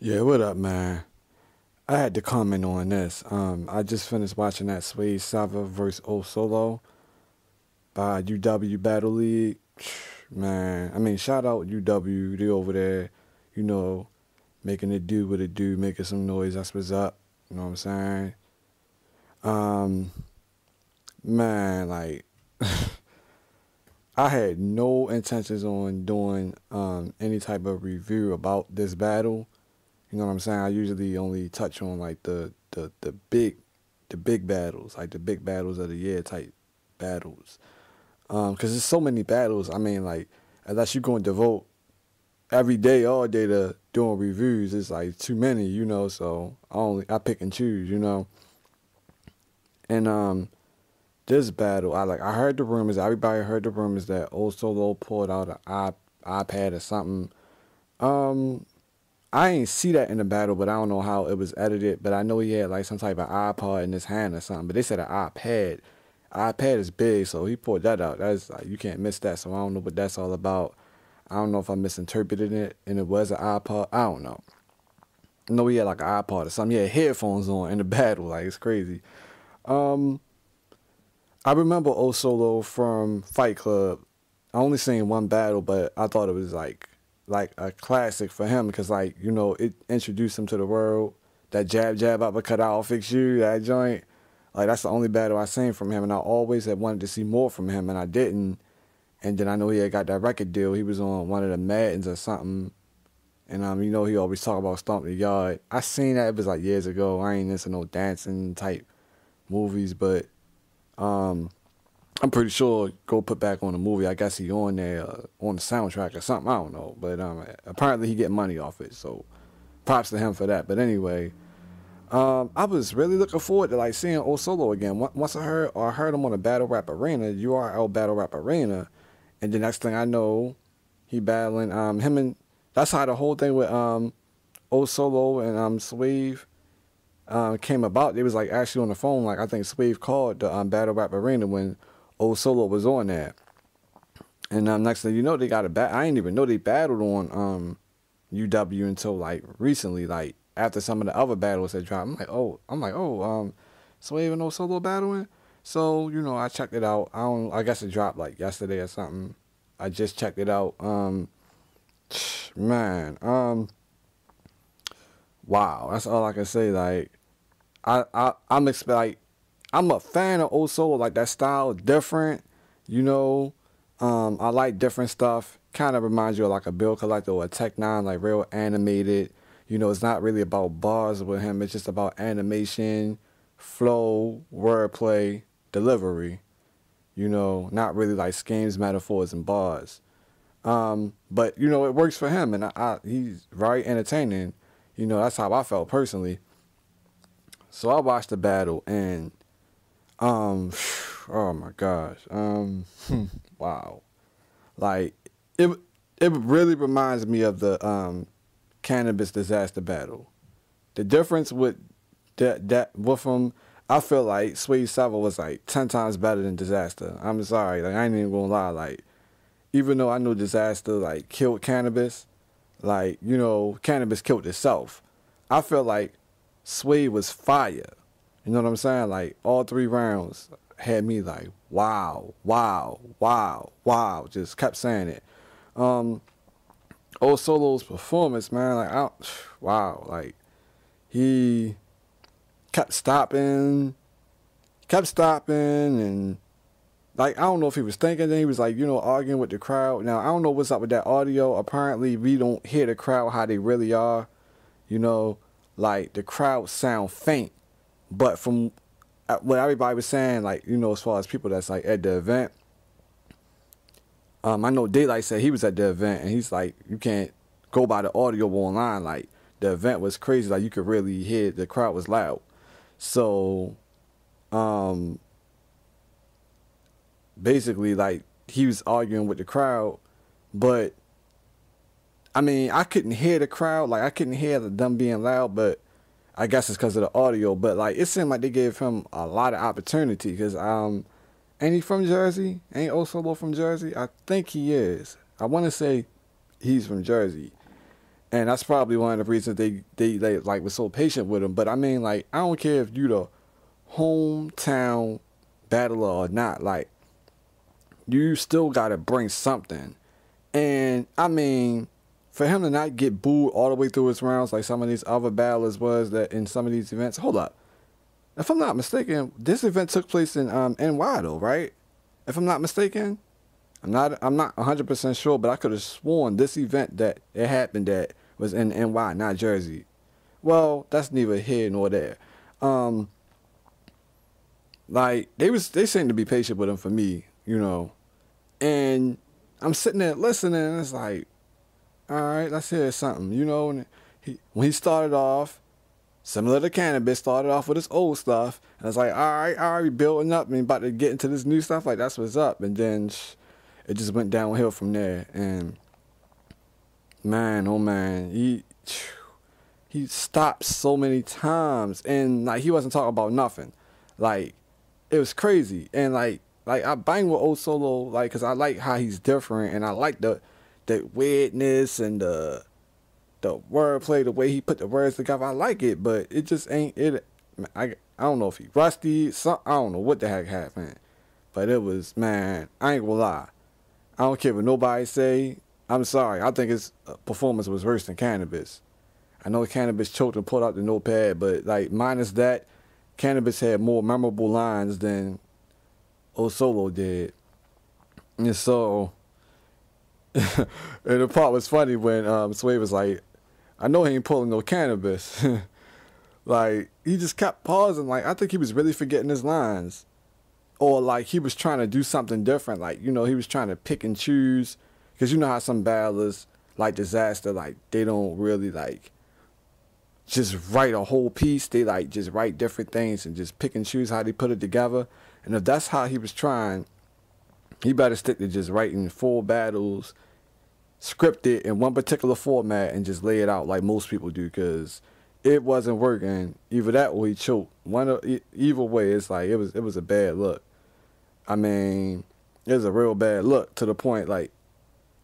Yeah, what up, man? I had to comment on this. I just finished watching that Swave Sevah versus O Solo by UW Battle League. Man, I mean, shout out UW. They over there, you know, making it do what it do, making some noise. That's what's up. You know what I'm saying? Um, man, like, I had no intentions on doing any type of review about this battle. You know what I'm saying? I usually only touch on like the big battles, like the big battles of the year type battles. Cause there's so many battles. I mean, like unless you're going to devote every day, all day to doing reviews, it's like too many, you know. So I pick and choose, you know. And this battle, I heard the rumors. Everybody heard the rumors that Old Solo pulled out an iPad or something. I ain't see that in the battle, but I don't know how it was edited. But I know he had like some type of iPod in his hand or something. But they said an iPad. iPad is big, so he pulled that out. That's like you can't miss that. So I don't know what that's all about. I don't know if I misinterpreted it and it was an iPod. I don't know. I know he had like an iPod or something. He had headphones on in the battle. Like it's crazy. I remember O Solo from Fight Club. I only seen one battle, but I thought it was like a classic for him because like you know it introduced him to the world. That jab uppercut I'll fix you, that joint, like that's the only battle I seen from him, and I always had wanted to see more from him, and I didn't. And then I know he had got that record deal. He was on one of the Maddens or something, and you know he always talk about Stomp the Yard. I seen that, it was like years ago. I ain't into no dancing type movies, but I'm pretty sure go put back on the movie. I guess he on there on the soundtrack or something. I don't know, but apparently he getting money off it. So props to him for that. But anyway, I was really looking forward to like seeing O Solo again. Once I heard him on the Battle Rap Arena, URL Battle Rap Arena, and the next thing I know, he battling him, and that's how the whole thing with O Solo and Swave came about. They was like actually on the phone. Like I think Swave called the Battle Rap Arena when O Solo was on there, and next thing you know, they got a bat. I didn't even know they battled on UW until like recently, like after some of the other battles had dropped. I'm like, oh, Swave and O Solo battling. So you know, I checked it out. I guess it dropped like yesterday or something. I just checked it out. Man, wow, that's all I can say. Like, I'm a fan of O Solo, like that style, different, you know. I like different stuff. Kind of reminds you of like a Bill Collector or a Tech Nine, like real animated. You know, it's not really about bars with him. It's just about animation, flow, wordplay, delivery. You know, not really like schemes, metaphors, and bars. But you know, it works for him, and he's very entertaining. You know, that's how I felt personally. So I watched the battle, and oh my gosh, wow, like it really reminds me of the cannabis disaster battle. The difference with that with him, I feel like Swave Sevah was like 10 times better than Disaster. I'm sorry, like I ain't even gonna lie, like even though I know Disaster like killed cannabis, like you know cannabis killed itself. I feel like Swave was fire. You know what I'm saying? Like all 3 rounds had me like wow, wow, wow, wow. Just kept saying it. O Solo's performance, man, like wow, like he kept stopping, and like I don't know if he was thinking. Then he was like, you know, arguing with the crowd. Now I don't know what's up with that audio. Apparently we don't hear the crowd how they really are. You know, like the crowd sound faint, but from what everybody was saying, like you know, as far as people that's like at the event, I know Daylight said he was at the event, and he's like, you can't go by the audio online. Like the event was crazy. Like you could really hear the crowd was loud. So, basically, like he was arguing with the crowd, but I mean, I couldn't hear the crowd. Like I couldn't hear them being loud, but I guess it's because of the audio. But like it seemed like they gave him a lot of opportunity because ain't he from Jersey? Ain't O Solo from Jersey? I think he is. I want to say he's from Jersey. And that's probably one of the reasons they like was so patient with him. But I mean, like, I don't care if you the hometown battler or not, like, you still gotta bring something. And I mean, for him to not get booed all the way through his rounds like some of these other battlers was that in some of these events. Hold up, if I'm not mistaken, this event took place in NY though, right? If I'm not mistaken, I'm not 100% sure, but I could have sworn this event that it happened that was in NY, not Jersey. Well, that's neither here nor there. Like they seemed to be patient with him for me, you know. And I'm sitting there listening, and it's like, all right, let's hear something, you know. And when he started off, similar to Cannabis, started off with his old stuff, and it's like, all right, we building up and about to get into this new stuff, like that's what's up. And then it just went downhill from there. And man, oh man, he stopped so many times, and like he wasn't talking about nothing, like it was crazy. And like I bang with Old Solo, like, cause I like how he's different, and I like the weirdness and the wordplay, the way he put the words together. I like it, but it just ain't it. I don't know if he rusty. I don't know what the heck happened, but it was, man, I ain't gonna lie. I don't care what nobody say. I'm sorry. I think his performance was worse than Cannabis. I know Cannabis choked and pulled out the notepad, but like minus that, Cannabis had more memorable lines than Old Solo did. And so, and the part was funny when Swave was like, I know he ain't pulling no Cannabis. Like, he just kept pausing. Like, I think he was really forgetting his lines. Or, like, he was trying to do something different. Like, you know, he was trying to pick and choose. Because you know how some battlers, like Disaster, like, they don't really, like, just write a whole piece. They, like, just write different things and just pick and choose how they put it together. And if that's how he was trying, he better stick to just writing full battles, script it in one particular format, and just lay it out like most people do, because it wasn't working. Either that or he choked. Either way, it's like it was a bad look. I mean, it was a real bad look to the point like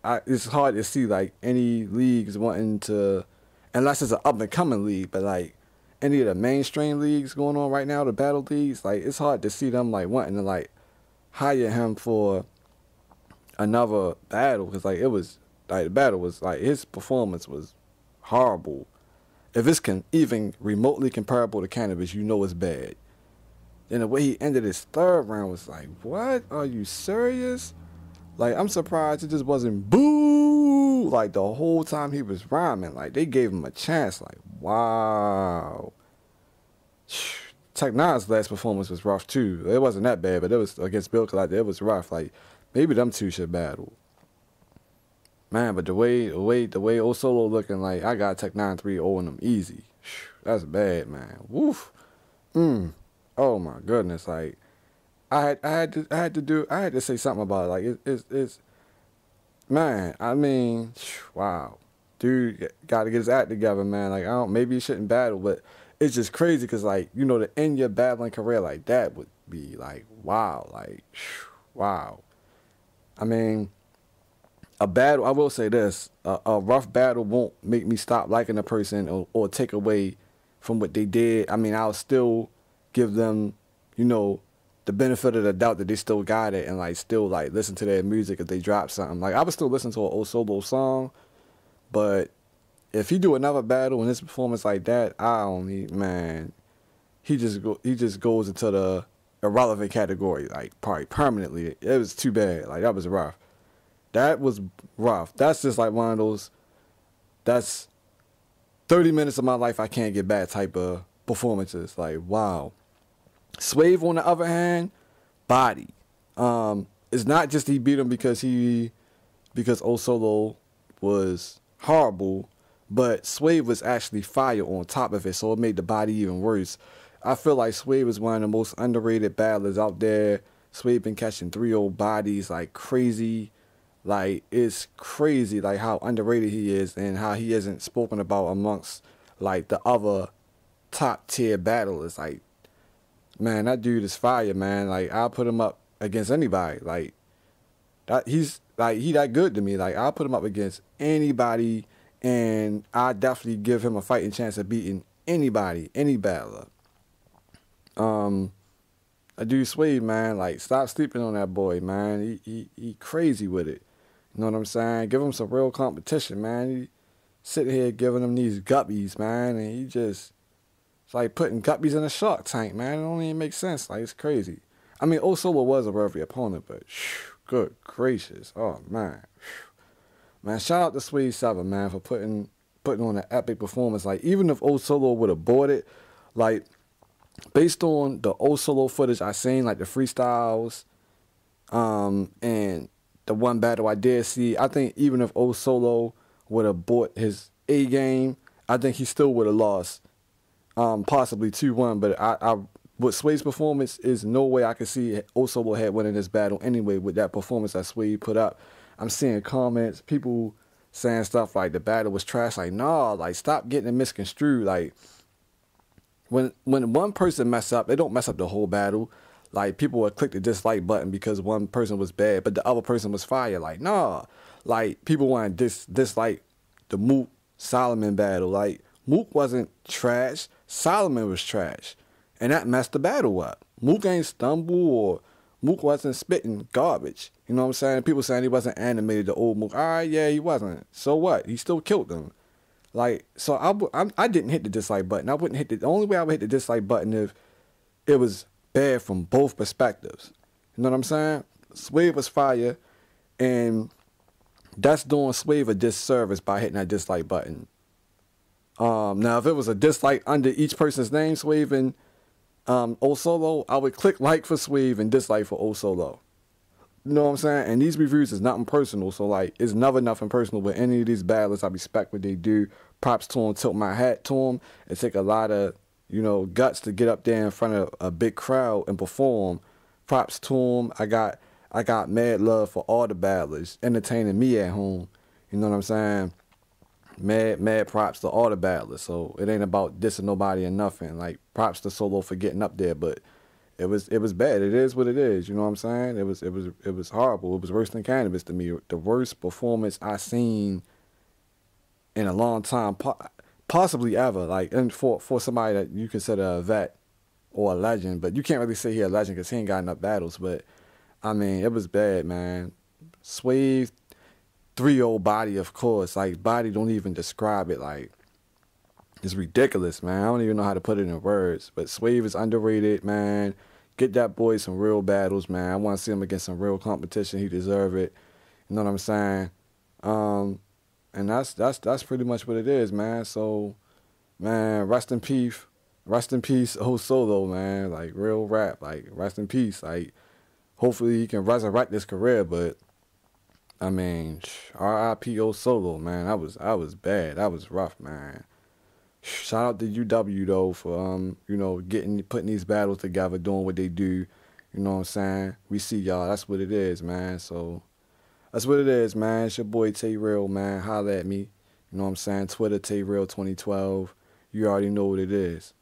it's hard to see like any leagues wanting to, unless it's an up and coming league, but like any of the mainstream leagues going on right now, the battle leagues, like it's hard to see them like wanting to like hire him for another battle, because like it was like the battle was like his performance was horrible. If it's even remotely comparable to Cannabis, you know it's bad. And the way he ended his third round was like, what? Are you serious? Like, I'm surprised it just wasn't boo like the whole time he was rhyming. Like, they gave him a chance. Like, wow. Tech Nine's last performance was rough too. It wasn't that bad, but it was against Bill Collector. It was rough. Like, maybe them two should battle. Man, but the way Old Solo looking, like, I got Tech 9 3-0 in them easy. That's bad, man. Woof. Oh my goodness. Like, I had to say something about it. Like, it's man, I mean, wow. Dude got to get his act together, man. Like, maybe he shouldn't battle, but it's just crazy because, like, you know, to end your battling career like that would be like, wow. Like, wow. I mean, a battle, I will say this, a rough battle won't make me stop liking a person or take away from what they did. I mean, I'll still give them, you know, the benefit of the doubt that they still got it and, like, still, like, listen to their music if they drop something. Like, I would still listen to an Old Solo song, but if he do another battle and his performance like that, I don't need, man, he just goes into the irrelevant category, like, probably permanently. It was too bad. Like, that was rough. That was rough. That's just like one of those, that's 30 minutes of my life I can't get back type of performances. Like, wow. Swave, on the other hand, body. It's not just he beat him because Old Solo was horrible, but Swave was actually fire on top of it, so it made the body even worse. I feel like Swave is one of the most underrated battlers out there. Swave been catching 3-0 bodies like crazy. Like, it's crazy, like, how underrated he is and how he isn't spoken about amongst, like, the other top-tier battlers. Like, man, that dude is fire, man. Like, I'll put him up against anybody. Like, he that good to me. Like, I'll put him up against anybody and I definitely give him a fighting chance of beating anybody, any battler. I do Swave, man. Like, stop sleeping on that boy, man. He crazy with it. You know what I'm saying? Give him some real competition, man. He sitting here giving him these guppies, man, and he just, it's like putting guppies in a shark tank, man. It don't even make sense. Like, it's crazy. I mean, Osola was a worthy opponent, but good gracious. Oh, man. Man, shout out to Swave Sevah, man, for putting on an epic performance. Like, even if Osola would have bought it, like, based on the Solo footage I seen, like the freestyles, and the one battle I did see, I think even if Solo would have bought his A game, I think he still would have lost, possibly 2-1. But I with Swave's performance, is no way I could see Solo had winning this battle anyway with that performance that Swave put up. I'm seeing comments, people saying stuff like the battle was trash. Like, nah, like, stop getting it misconstrued. Like, when one person mess up, they don't mess up the whole battle. Like, people will click the dislike button because one person was bad, but the other person was fire. Like, nah. Like, people want to dislike the Mook Solomon battle. Like, Mook wasn't trash. Solomon was trash. And that messed the battle up. Mook ain't stumble, or Mook wasn't spitting garbage. You know what I'm saying? People saying he wasn't animated, the old Mook. All right, yeah, he wasn't. So what? He still killed them. Like, so I didn't hit the dislike button. I wouldn't hit the only way I would hit the dislike button if it was bad from both perspectives. You know what I'm saying? Swave was fire, and that's doing Swave a disservice by hitting that dislike button. Now, if it was a dislike under each person's name, Swave and Solo, I would click like for Swave and dislike for Solo. You know what I'm saying? And these reviews is nothing personal, so like, it's never nothing personal with any of these battlers. I respect what they do. Props to them, tilt my hat to them. It take a lot of, you know, guts to get up there in front of a big crowd and perform. Props to them. I got mad love for all the battlers entertaining me at home. You know what I'm saying? Mad props to all the battlers. So it ain't about dissing nobody or nothing. Like, props to Solo for getting up there, but it was bad. It is what it is. You know what I'm saying? It was horrible. It was worse than Cannabis to me. The worst performance I seen in a long time, possibly ever. Like, and for somebody that you consider a vet or a legend, but you can't really say he a legend because he ain't got enough battles. But I mean, it was bad, man. Swave 3-0 body, of course. Like, body don't even describe it. Like, it's ridiculous, man. I don't even know how to put it in words. But Swave is underrated, man. Get that boy some real battles, man. I want to see him against some real competition. He deserve it. You know what I'm saying? And that's pretty much what it is, man. So, man, rest in peace. Rest in peace, Solo, man. Like, real rap. Like, rest in peace. Like, hopefully he can resurrect his career, but I mean, R.I.P. Solo, man. I was bad. That was rough, man. Shout out to UW though for you know, putting these battles together, doing what they do. You know what I'm saying? We see y'all. That's what it is, man. So that's what it is, man. It's your boy Tay Real, man. Holla at me. You know what I'm saying? Twitter Tay Real 2012. You already know what it is.